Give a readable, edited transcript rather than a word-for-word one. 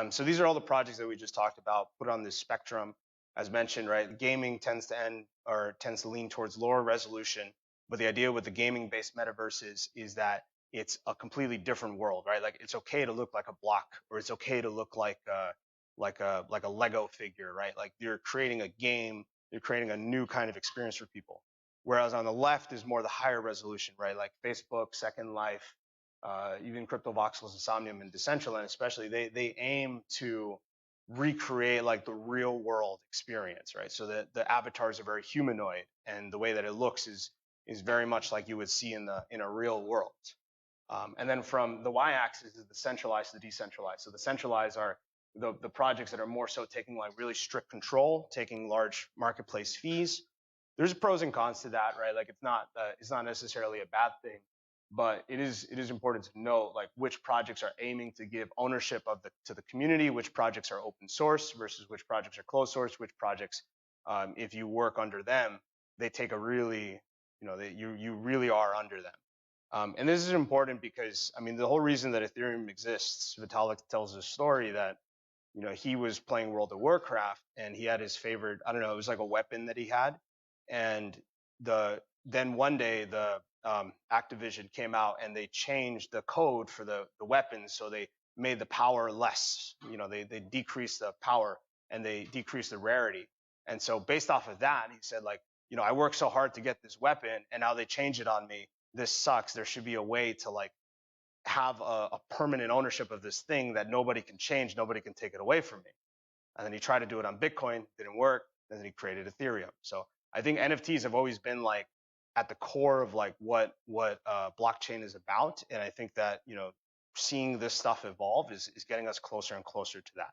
So these are all the projects that we just talked about, put on this spectrum. As mentioned, right, gaming tends to end or tends to lean towards lower resolution. But the idea with the gaming-based metaverse is that it's a completely different world, right? Like it's okay to look like a block, or it's okay to look like a Lego figure, right? Like you're creating a game, you're creating a new kind of experience for people. Whereas on the left is more the higher resolution, right? Like Facebook, Second Life, even CryptoVoxels, Insomnium, and Decentraland, especially, they aim to recreate like the real world experience, right? So that the avatars are very humanoid, and the way that it looks is very much like you would see in a real world. And then from the y-axis is the centralized to the decentralized. So the centralized are the projects that are more so taking like really strict control, taking large marketplace fees. There's pros and cons to that, right? Like it's not necessarily a bad thing, but it is important to note like which projects are aiming to give ownership of to the community, which projects are open source versus which projects are closed source, which projects, if you work under them, they take a really, you really are under them. And this is important because, I mean, the whole reason that Ethereum exists, Vitalik tells a story that, he was playing World of Warcraft and he had his favorite, I don't know, it was like a weapon that he had. And then one day the Activision came out and they changed the code for the weapons. So they made the power less, they decreased the power and they decreased the rarity. And so based off of that, he said like, I worked so hard to get this weapon and now they change it on me. This sucks. There should be a way to like have a permanent ownership of this thing that nobody can change, nobody can take it away from me. And then he tried to do it on Bitcoin, didn't work. And then he created Ethereum. So I think NFTs have always been like at the core of like what blockchain is about. And I think that, seeing this stuff evolve is getting us closer and closer to that.